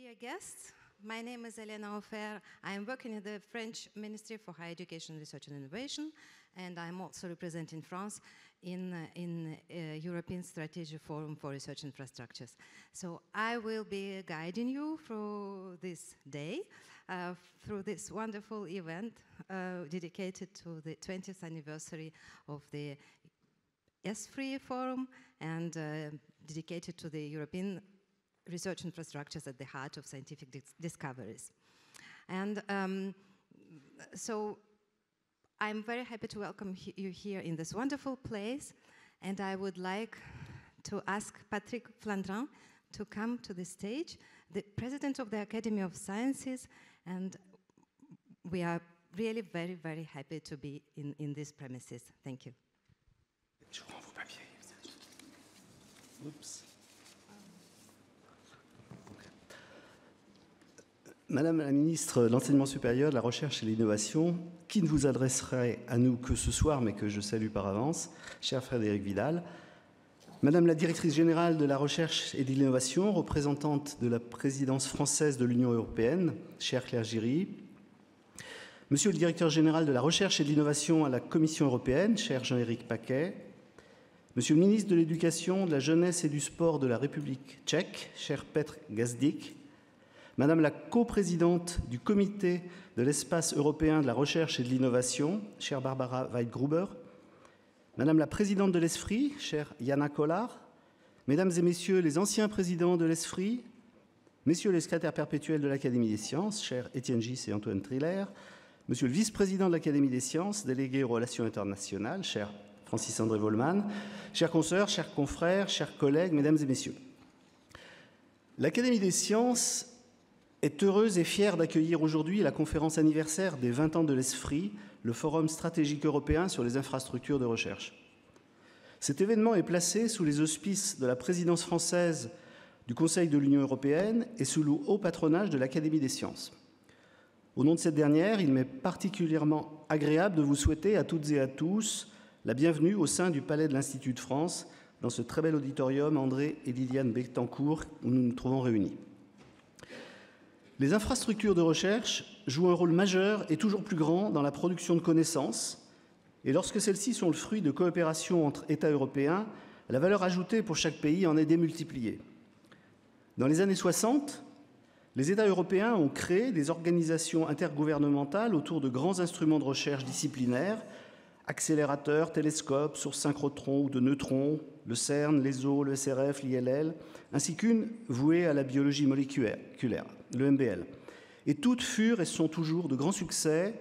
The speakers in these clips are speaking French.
Dear guests, my name is Elena Ofer. I am working in the French Ministry for Higher Education, Research and Innovation, and I'm also representing France in European Strategy Forum for Research Infrastructures. So I will be guiding you through this day, through this wonderful event dedicated to the 20th anniversary of the ESFRI Forum and dedicated to the European research infrastructures at the heart of scientific discoveries. And so I'm very happy to welcome you here in this wonderful place, and I would like to ask Patrick Flandrin to come to the stage, the president of the Academy of Sciences, and we are really very, very happy to be in these premises. Thank you. Je rends vos papiers. Oups. Madame la ministre de l'Enseignement supérieur, de la Recherche et de l'Innovation, qui ne vous adresserait à nous que ce soir, mais que je salue par avance, cher Frédéric Vidal, Madame la directrice générale de la Recherche et de l'Innovation, représentante de la présidence française de l'Union européenne, chère Claire Giry, Monsieur le directeur général de la Recherche et de l'Innovation à la Commission européenne, cher Jean-Éric Paquet, Monsieur le ministre de l'Éducation, de la Jeunesse et du Sport de la République tchèque, cher Petr Gazdík, Madame la coprésidente du Comité de l'espace européen de la recherche et de l'innovation, chère Barbara Weidgruber, Madame la présidente de l'ESFRI, chère Jana Kolar, Mesdames et Messieurs les anciens présidents de l'ESFRI, Messieurs les secrétaires perpétuels de l'Académie des sciences, chers Étienne Gis et Antoine Triller, Monsieur le vice-président de l'Académie des sciences, délégué aux relations internationales, cher Francis-André Vollmann, chers consoeurs, chers confrères, chers collègues, Mesdames et Messieurs. L'Académie des sciences est heureuse et fière d'accueillir aujourd'hui la conférence anniversaire des 20 ans de l'ESFRI, le Forum stratégique européen sur les infrastructures de recherche. Cet événement est placé sous les auspices de la présidence française du Conseil de l'Union européenne et sous le haut patronage de l'Académie des sciences. Au nom de cette dernière, il m'est particulièrement agréable de vous souhaiter à toutes et à tous la bienvenue au sein du Palais de l'Institut de France, dans ce très bel auditorium André et Liliane Bettencourt où nous nous trouvons réunis. Les infrastructures de recherche jouent un rôle majeur et toujours plus grand dans la production de connaissances, et lorsque celles-ci sont le fruit de coopération entre États européens, la valeur ajoutée pour chaque pays en est démultipliée. Dans les années 60, les États européens ont créé des organisations intergouvernementales autour de grands instruments de recherche disciplinaires, accélérateurs, télescopes, sources synchrotrons ou de neutrons, le CERN, l'ESO, le SRF, l'ILL, ainsi qu'une vouée à la biologie moléculaire, le MBL. Et toutes furent et sont toujours de grands succès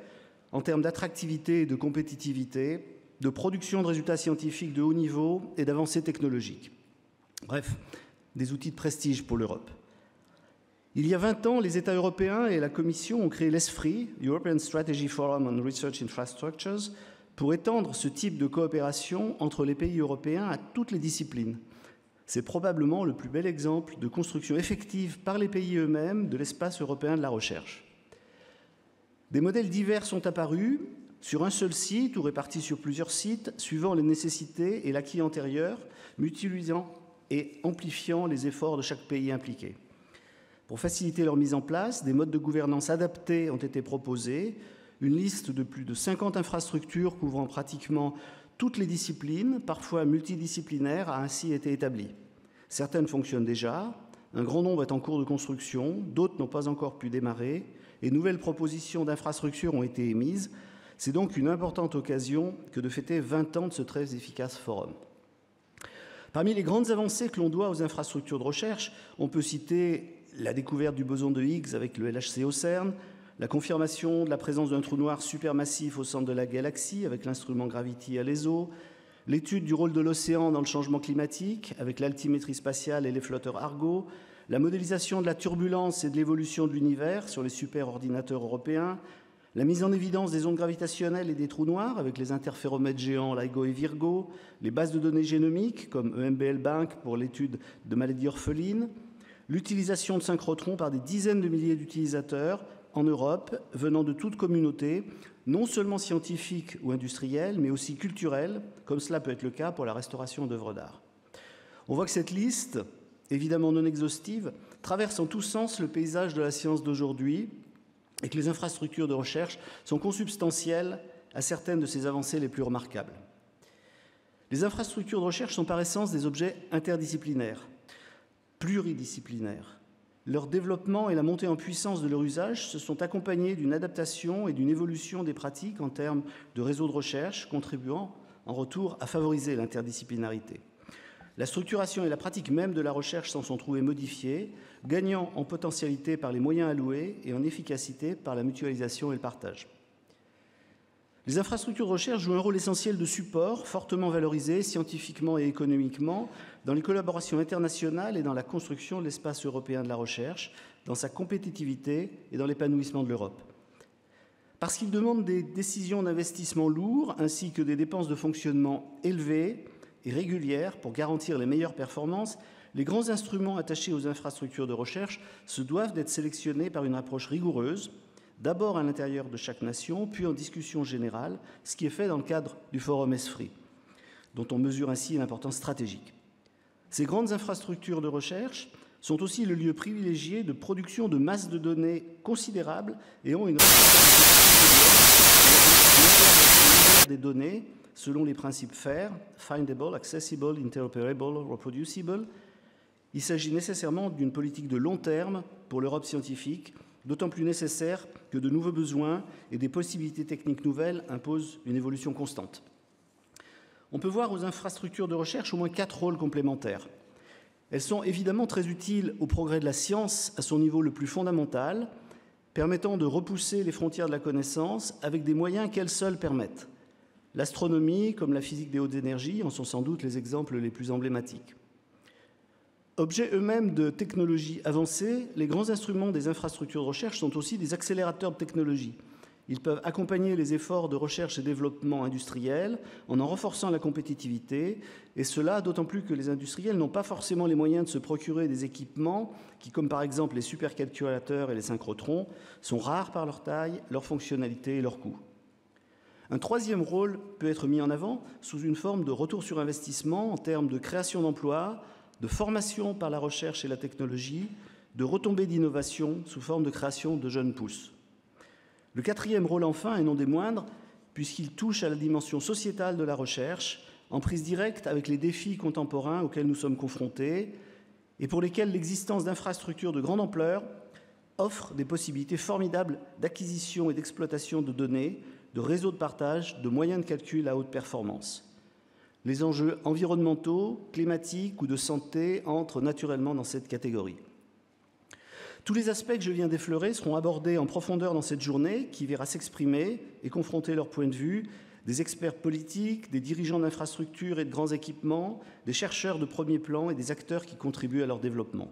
en termes d'attractivité et de compétitivité, de production de résultats scientifiques de haut niveau et d'avancées technologiques. Bref, des outils de prestige pour l'Europe. Il y a 20 ans, les États européens et la Commission ont créé l'ESFRI, European Strategy Forum on Research Infrastructures, pour étendre ce type de coopération entre les pays européens à toutes les disciplines. C'est probablement le plus bel exemple de construction effective par les pays eux-mêmes de l'espace européen de la recherche. Des modèles divers sont apparus sur un seul site ou répartis sur plusieurs sites, suivant les nécessités et l'acquis antérieur, mutualisant et amplifiant les efforts de chaque pays impliqué. Pour faciliter leur mise en place, des modes de gouvernance adaptés ont été proposés. Une liste de plus de 50 infrastructures couvrant pratiquement toutes les disciplines, parfois multidisciplinaires, a ainsi été établie. Certaines fonctionnent déjà, un grand nombre est en cours de construction, d'autres n'ont pas encore pu démarrer, et nouvelles propositions d'infrastructures ont été émises. C'est donc une importante occasion que de fêter 20 ans de ce très efficace forum. Parmi les grandes avancées que l'on doit aux infrastructures de recherche, on peut citer la découverte du boson de Higgs avec le LHC au CERN, la confirmation de la présence d'un trou noir supermassif au centre de la galaxie avec l'instrument Gravity à l'ESO, l'étude du rôle de l'océan dans le changement climatique avec l'altimétrie spatiale et les flotteurs Argo, la modélisation de la turbulence et de l'évolution de l'univers sur les superordinateurs européens, la mise en évidence des ondes gravitationnelles et des trous noirs avec les interféromètres géants LIGO et Virgo, les bases de données génomiques comme EMBL Bank pour l'étude de maladies orphelines, l'utilisation de synchrotrons par des dizaines de milliers d'utilisateurs en Europe, venant de toute communauté, non seulement scientifique ou industrielle, mais aussi culturelle, comme cela peut être le cas pour la restauration d'œuvres d'art. On voit que cette liste, évidemment non exhaustive, traversent en tous sens le paysage de la science d'aujourd'hui et que les infrastructures de recherche sont consubstantielles à certaines de ces avancées les plus remarquables. Les infrastructures de recherche sont par essence des objets interdisciplinaires, pluridisciplinaires. Leur développement et la montée en puissance de leur usage se sont accompagnés d'une adaptation et d'une évolution des pratiques en termes de réseaux de recherche, contribuant en retour à favoriser l'interdisciplinarité. La structuration et la pratique même de la recherche s'en sont trouvées modifiées, gagnant en potentialité par les moyens alloués et en efficacité par la mutualisation et le partage. Les infrastructures de recherche jouent un rôle essentiel de support, fortement valorisé scientifiquement et économiquement, dans les collaborations internationales et dans la construction de l'espace européen de la recherche, dans sa compétitivité et dans l'épanouissement de l'Europe. Parce qu'ils demandent des décisions d'investissement lourds ainsi que des dépenses de fonctionnement élevées et régulières pour garantir les meilleures performances, les grands instruments attachés aux infrastructures de recherche se doivent d'être sélectionnés par une approche rigoureuse, d'abord à l'intérieur de chaque nation, puis en discussion générale, ce qui est fait dans le cadre du Forum ESFRI, dont on mesure ainsi l'importance stratégique. Ces grandes infrastructures de recherche sont aussi le lieu privilégié de production de masses de données considérables et ont une responsabilité des données selon les principes FAIR, Findable, Accessible, Interoperable, Reproducible. Il s'agit nécessairement d'une politique de long terme pour l'Europe scientifique, d'autant plus nécessaire que de nouveaux besoins et des possibilités techniques nouvelles imposent une évolution constante. On peut voir aux infrastructures de recherche au moins 4 rôles complémentaires. Elles sont évidemment très utiles au progrès de la science à son niveau le plus fondamental, permettant de repousser les frontières de la connaissance avec des moyens qu'elles seules permettent. L'astronomie, comme la physique des hautes énergies, en sont sans doute les exemples les plus emblématiques. Objets eux-mêmes de technologies avancées, les grands instruments des infrastructures de recherche sont aussi des accélérateurs de technologie. Ils peuvent accompagner les efforts de recherche et développement industriels en renforçant la compétitivité, et cela d'autant plus que les industriels n'ont pas forcément les moyens de se procurer des équipements qui, comme par exemple les supercalculateurs et les synchrotrons, sont rares par leur taille, leur fonctionnalité et leur coût. Un troisième rôle peut être mis en avant sous une forme de retour sur investissement en termes de création d'emplois, de formation par la recherche et la technologie, de retombées d'innovation sous forme de création de jeunes pousses. Le quatrième rôle enfin, et non des moindres, puisqu'il touche à la dimension sociétale de la recherche, en prise directe avec les défis contemporains auxquels nous sommes confrontés et pour lesquels l'existence d'infrastructures de grande ampleur offre des possibilités formidables d'acquisition et d'exploitation de données, de réseaux de partage, de moyens de calcul à haute performance. Les enjeux environnementaux, climatiques ou de santé entrent naturellement dans cette catégorie. Tous les aspects que je viens d'effleurer seront abordés en profondeur dans cette journée qui verra s'exprimer et confronter leurs points de vue des experts politiques, des dirigeants d'infrastructures et de grands équipements, des chercheurs de premier plan et des acteurs qui contribuent à leur développement.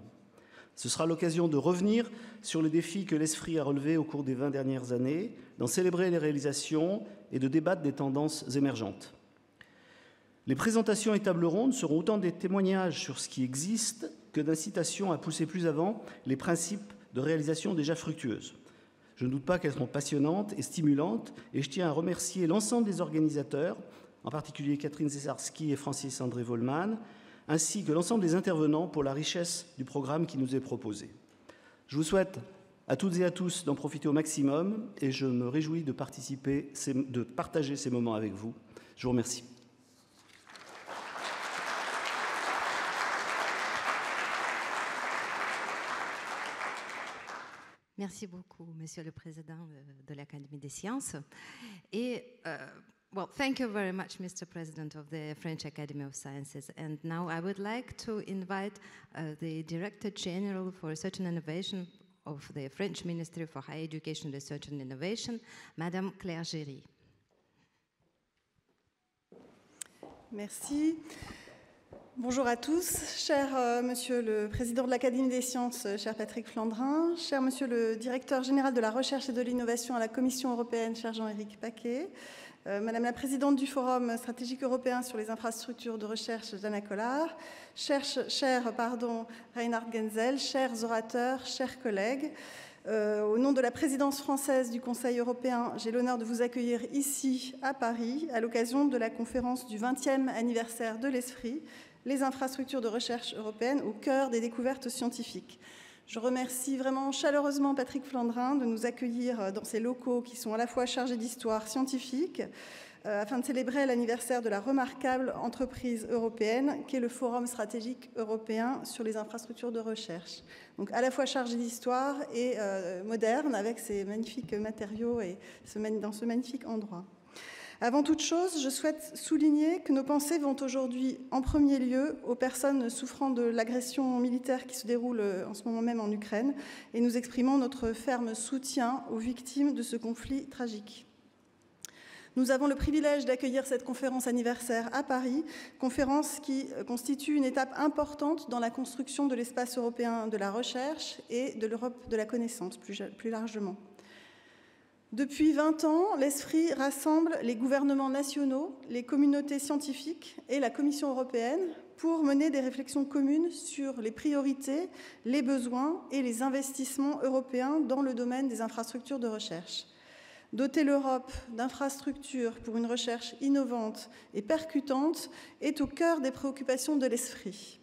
Ce sera l'occasion de revenir sur les défis que l'ESFRI a relevés au cours des 20 dernières années, d'en célébrer les réalisations et de débattre des tendances émergentes. Les présentations et tables rondes seront autant des témoignages sur ce qui existe que d'incitations à pousser plus avant les principes de réalisation déjà fructueuses. Je ne doute pas qu'elles seront passionnantes et stimulantes, et je tiens à remercier l'ensemble des organisateurs, en particulier Catherine Cesarski et Francis-André Vollmann, ainsi que l'ensemble des intervenants pour la richesse du programme qui nous est proposé. Je vous souhaite à toutes et à tous d'en profiter au maximum, et je me réjouis de partager ces moments avec vous. Je vous remercie. Merci beaucoup, Monsieur le Président de l'Académie des sciences. Et, well, thank you very much, Mr. President of the French Academy of Sciences. And now I would like to invite the Director General for Research and Innovation of the French Ministry for Higher Education, Research and Innovation, Madame Claire Géry. Merci. Bonjour à tous, cher Monsieur le Président de l'Académie des sciences, cher Patrick Flandrin, cher Monsieur le Directeur général de la recherche et de l'innovation à la Commission européenne, cher Jean-Éric Paquet, Madame la Présidente du Forum stratégique européen sur les infrastructures de recherche, Jana Collard, cher Reinhard Genzel, chers orateurs, chers collègues. Au nom de la présidence française du Conseil européen, j'ai l'honneur de vous accueillir ici, à Paris, à l'occasion de la conférence du 20e anniversaire de l'ESFRI, les infrastructures de recherche européennes au cœur des découvertes scientifiques. Je remercie vraiment chaleureusement Patrick Flandrin de nous accueillir dans ces locaux qui sont à la fois chargés d'histoire scientifique afin de célébrer l'anniversaire de la remarquable entreprise européenne qu'est le Forum stratégique européen sur les infrastructures de recherche. Donc à la fois chargé d'histoire et moderne avec ces magnifiques matériaux et dans ce magnifique endroit. Avant toute chose, je souhaite souligner que nos pensées vont aujourd'hui en premier lieu aux personnes souffrant de l'agression militaire qui se déroule en ce moment même en Ukraine et nous exprimons notre ferme soutien aux victimes de ce conflit tragique. Nous avons le privilège d'accueillir cette conférence anniversaire à Paris, conférence qui constitue une étape importante dans la construction de l'espace européen de la recherche et de l'Europe de la connaissance plus largement. Depuis 20 ans, l'ESFRI rassemble les gouvernements nationaux, les communautés scientifiques et la Commission européenne pour mener des réflexions communes sur les priorités, les besoins et les investissements européens dans le domaine des infrastructures de recherche. Doter l'Europe d'infrastructures pour une recherche innovante et percutante est au cœur des préoccupations de l'ESFRI.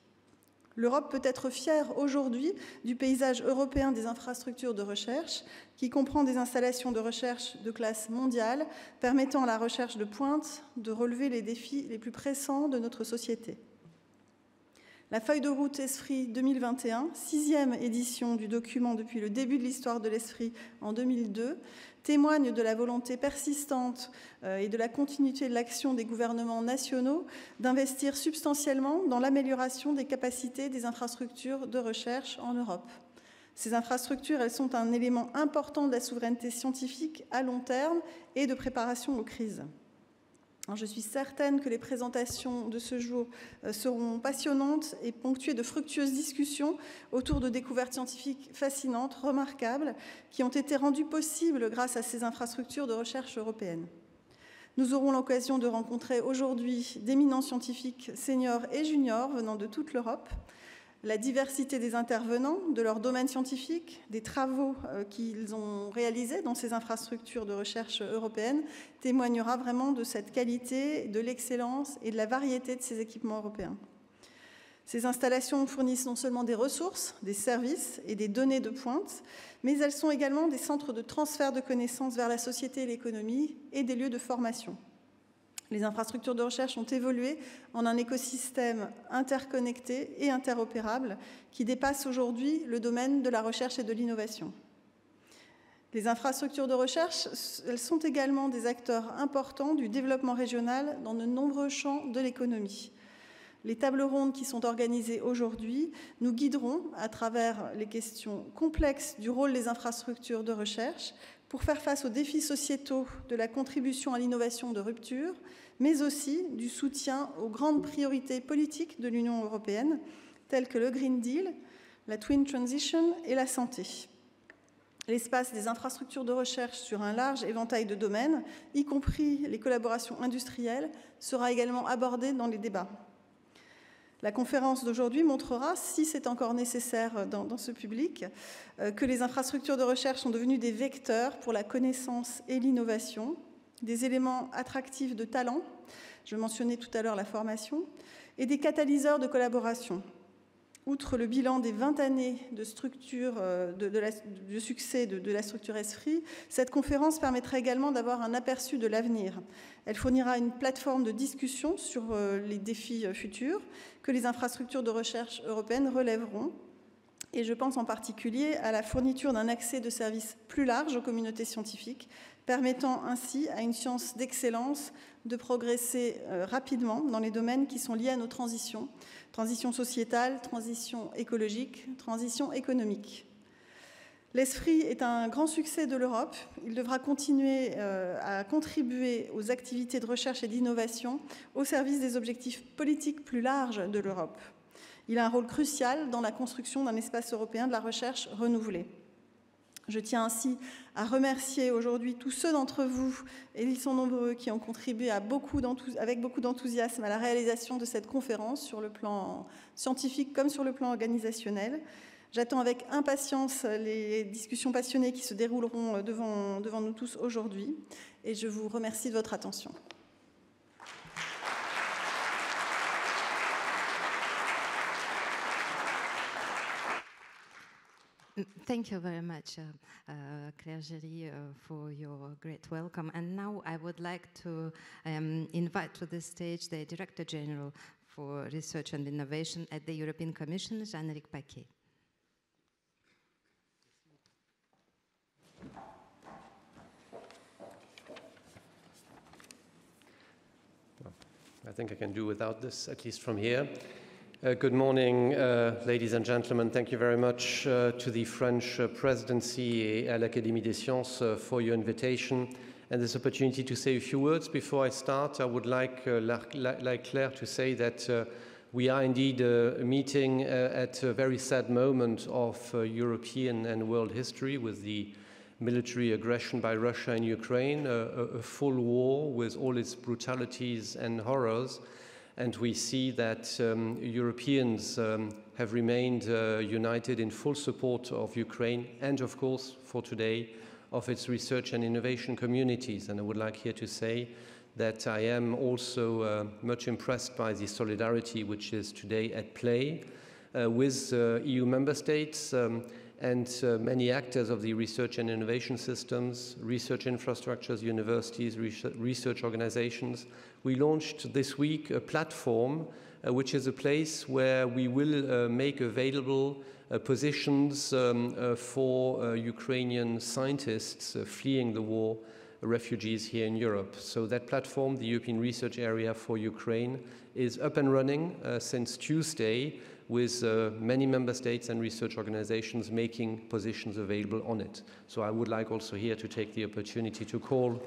L'Europe peut être fière aujourd'hui du paysage européen des infrastructures de recherche, qui comprend des installations de recherche de classe mondiale, permettant à la recherche de pointe de relever les défis les plus pressants de notre société. La feuille de route ESFRI 2021, 6e édition du document depuis le début de l'histoire de l'ESFRI en 2002, témoigne de la volonté persistante et de la continuité de l'action des gouvernements nationaux d'investir substantiellement dans l'amélioration des capacités des infrastructures de recherche en Europe. Ces infrastructures, elles sont un élément important de la souveraineté scientifique à long terme et de préparation aux crises. Alors, je suis certaine que les présentations de ce jour seront passionnantes et ponctuées de fructueuses discussions autour de découvertes scientifiques fascinantes, remarquables, qui ont été rendues possibles grâce à ces infrastructures de recherche européennes. Nous aurons l'occasion de rencontrer aujourd'hui d'éminents scientifiques seniors et juniors venant de toute l'Europe. La diversité des intervenants, de leur domaine scientifique, des travaux qu'ils ont réalisés dans ces infrastructures de recherche européennes témoignera vraiment de cette qualité, de l'excellence et de la variété de ces équipements européens. Ces installations fournissent non seulement des ressources, des services et des données de pointe, mais elles sont également des centres de transfert de connaissances vers la société et l'économie et des lieux de formation. Les infrastructures de recherche ont évolué en un écosystème interconnecté et interopérable qui dépasse aujourd'hui le domaine de la recherche et de l'innovation. Les infrastructures de recherche, elles sont également des acteurs importants du développement régional dans de nombreux champs de l'économie. Les tables rondes qui sont organisées aujourd'hui nous guideront à travers les questions complexes du rôle des infrastructures de recherche pour faire face aux défis sociétaux de la contribution à l'innovation de rupture, mais aussi du soutien aux grandes priorités politiques de l'Union européenne, telles que le Green Deal, la Twin Transition et la santé. L'espace des infrastructures de recherche sur un large éventail de domaines, y compris les collaborations industrielles, sera également abordé dans les débats. La conférence d'aujourd'hui montrera, si c'est encore nécessaire dans ce public, que les infrastructures de recherche sont devenues des vecteurs pour la connaissance et l'innovation, des éléments attractifs de talent, je mentionnais tout à l'heure la formation, et des catalyseurs de collaboration. Outre le bilan des 20 années de succès de la structure ESFRI, cette conférence permettra également d'avoir un aperçu de l'avenir. Elle fournira une plateforme de discussion sur les défis futurs que les infrastructures de recherche européennes relèveront. Et je pense en particulier à la fourniture d'un accès de services plus large aux communautés scientifiques, permettant ainsi à une science d'excellence de progresser rapidement dans les domaines qui sont liés à nos transitions, transition sociétale, transition écologique, transition économique. L'ESFRI est un grand succès de l'Europe. Il devra continuer à contribuer aux activités de recherche et d'innovation au service des objectifs politiques plus larges de l'Europe. Il a un rôle crucial dans la construction d'un espace européen de la recherche renouvelé. Je tiens ainsi à remercier aujourd'hui tous ceux d'entre vous, et ils sont nombreux, qui ont contribué avec beaucoup d'enthousiasme à la réalisation de cette conférence sur le plan scientifique comme sur le plan organisationnel. J'attends avec impatience les discussions passionnées qui se dérouleront devant nous tous aujourd'hui, et je vous remercie de votre attention. Thank you very much, Claire Géry, for your great welcome. And now I would like to invite to the stage the Director General for Research and Innovation at the European Commission, Jean-Éric Paquet. I think I can do without this, at least from here. Good morning, ladies and gentlemen. Thank you very much to the French presidency et à l'Académie des Sciences for your invitation and this opportunity to say a few words. Before I start, I would like Claire to say that we are indeed meeting at a very sad moment of European and world history with the military aggression by Russia in Ukraine, a full war with all its brutalities and horrors. And we see that Europeans have remained united in full support of Ukraine and, of course, for today, of its research and innovation communities. And I would like here to say that I am also much impressed by the solidarity which is today at play with EU member states and many actors of the research and innovation systems, research infrastructures, universities, research organizations. We launched this week a platform which is a place where we will make available positions for Ukrainian scientists fleeing the war, refugees here in Europe. So that platform, the European Research Area for Ukraine, is up and running since Tuesday, with many member states and research organizations making positions available on it. So I would like also here to take the opportunity to call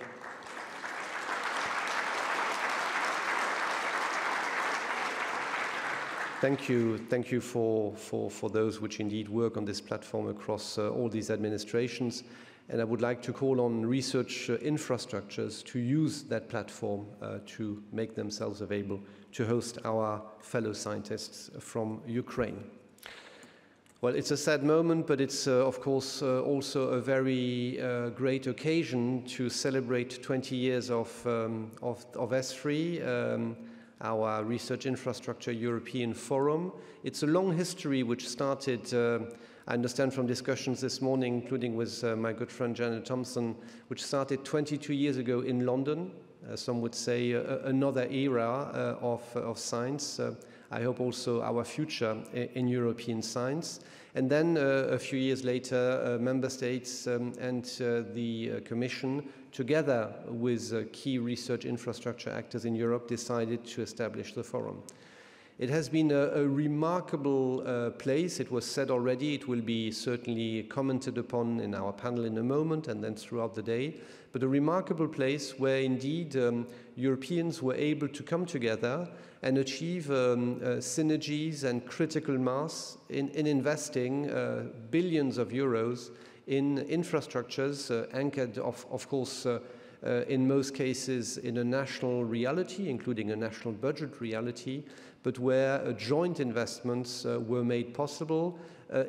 Thank you for those which indeed work on this platform across all these administrations. And I would like to call on research infrastructures to use that platform to make themselves available to host our fellow scientists from Ukraine. Well, it's a sad moment, but it's of course also a very great occasion to celebrate 20 years of ESFRI, our Research Infrastructure European Forum. It's a long history which started, I understand from discussions this morning, including with my good friend Janet Thompson, which started 22 years ago in London. Some would say another era of science. I hope also our future in European science. And then a few years later, member states and the Commission, together with key research infrastructure actors in Europe, decided to establish the forum. It has been a remarkable place. It was said already. It will be certainly commented upon in our panel in a moment and then throughout the day. But a remarkable place where indeed Europeans were able to come together and achieve synergies and critical mass in investing billions of euros in infrastructures anchored, of course, in most cases in a national reality, including a national budget reality, but where joint investments were made possible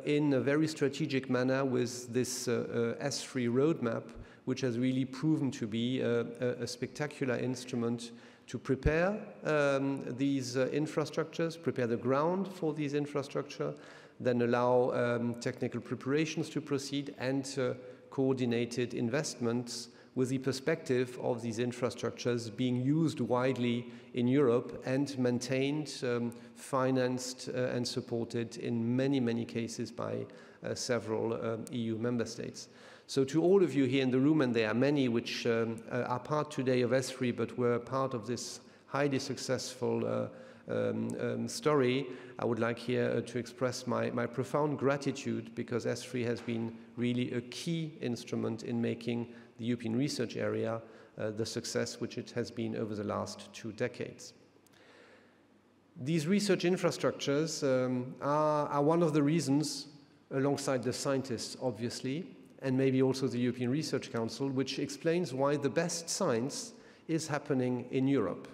in a very strategic manner with this ESFRI roadmap, which has really proven to be a spectacular instrument to prepare these infrastructures, prepare the ground for these infrastructure, then allow technical preparations to proceed and coordinated investments with the perspective of these infrastructures being used widely in Europe and maintained, financed and supported in many, many cases by several EU member states. So to all of you here in the room, and there are many which are part today of ESFRI but were part of this highly successful story, I would like here to express my profound gratitude, because ESFRI has been really a key instrument in making the European research area the success which it has been over the last 2 decades. These research infrastructures are one of the reasons, alongside the scientists obviously, and maybe also the European Research Council, which explains why the best science is happening in Europe,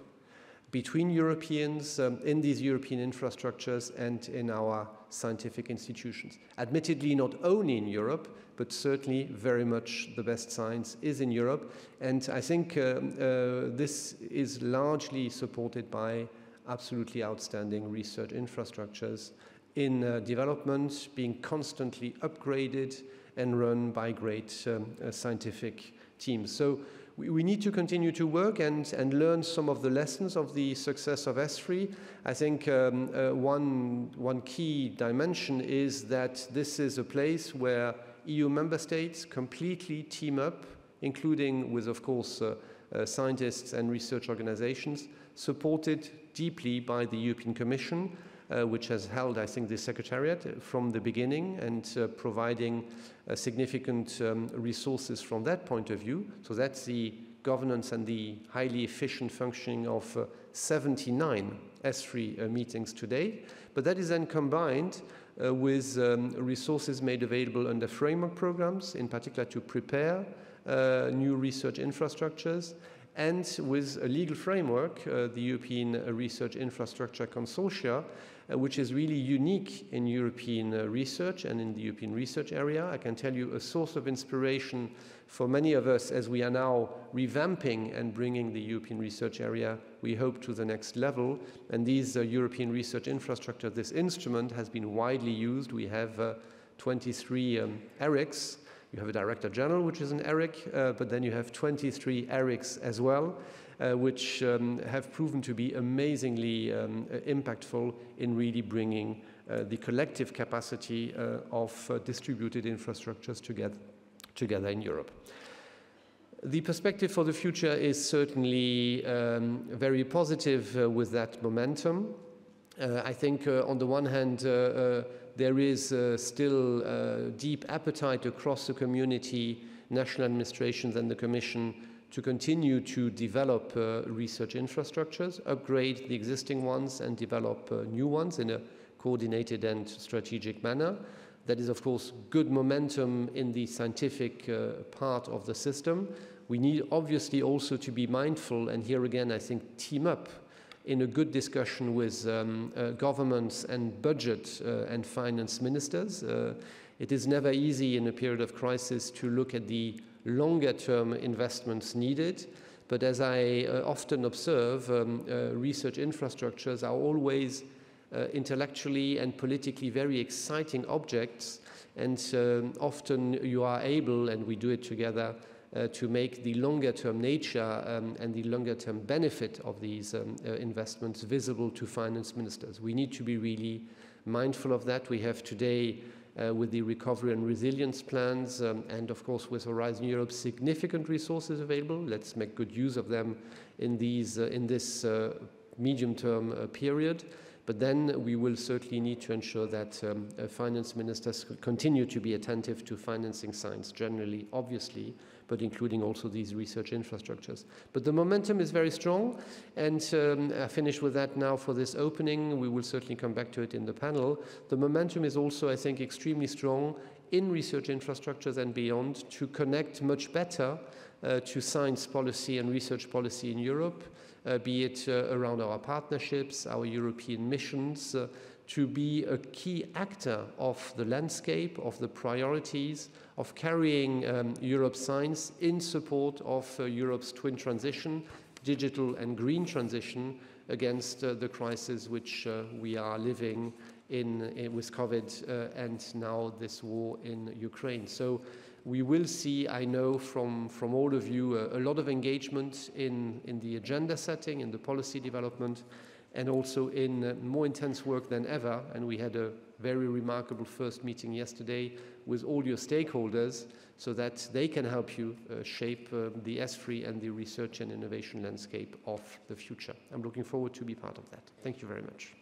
between Europeans, in these European infrastructures and in our scientific institutions. Admittedly, not only in Europe, but certainly very much the best science is in Europe. And I think this is largely supported by absolutely outstanding research infrastructures in development, being constantly upgraded and run by great scientific teams. So we need to continue to work and learn some of the lessons of the success of ESFRI. I think one key dimension is that this is a place where EU member states completely team up, including with, of course, scientists and research organizations, supported deeply by the European Commission, which has held, I think, the Secretariat from the beginning and providing significant resources from that point of view. So that's the governance and the highly efficient functioning of 79 ESFRI meetings today. But that is then combined with resources made available under framework programs, in particular to prepare new research infrastructures, and with a legal framework, the European Research Infrastructure Consortia, which is really unique in European research and in the European research area. I can tell you a source of inspiration for many of us as we are now revamping and bringing the European research area, we hope, to the next level. And these European research infrastructure, this instrument has been widely used. We have 23 ERICs. You have a Director General, which is an ERIC, but then you have 23 ERICs as well, which have proven to be amazingly impactful in really bringing the collective capacity of distributed infrastructures together in Europe. The perspective for the future is certainly very positive with that momentum. I think on the one hand, there is still deep appetite across the community, national administrations and the Commission to continue to develop research infrastructures, upgrade the existing ones and develop new ones in a coordinated and strategic manner. That is, of course, good momentum in the scientific part of the system. We need obviously also to be mindful, and here again I think team up in a good discussion with governments and budget and finance ministers. It is never easy in a period of crisis to look at the longer-term investments needed, but as I often observe, research infrastructures are always intellectually and politically very exciting objects, and often you are able, and we do it together, to make the longer-term nature and the longer-term benefit of these investments visible to finance ministers. We need to be really mindful of that. We have today, with the recovery and resilience plans, and of course with Horizon Europe, significant resources available. Let's make good use of them in this medium-term period. But then we will certainly need to ensure that finance ministers continue to be attentive to financing science generally, obviously, but including also these research infrastructures. But the momentum is very strong, and I finish with that now for this opening. We will certainly come back to it in the panel. The momentum is also, I think, extremely strong in research infrastructures and beyond to connect much better to science policy and research policy in Europe, be it around our partnerships, our European missions, to be a key actor of the landscape, of the priorities, of carrying Europe's science in support of Europe's twin transition, digital and green transition, against the crisis which we are living in with COVID and now this war in Ukraine. So we will see, I know from all of you, a lot of engagement in the agenda setting, in the policy development, and also in more intense work than ever. And we had a very remarkable first meeting yesterday with all your stakeholders so that they can help you shape the ESFRI and the research and innovation landscape of the future. I'm looking forward to be part of that. Thank you very much.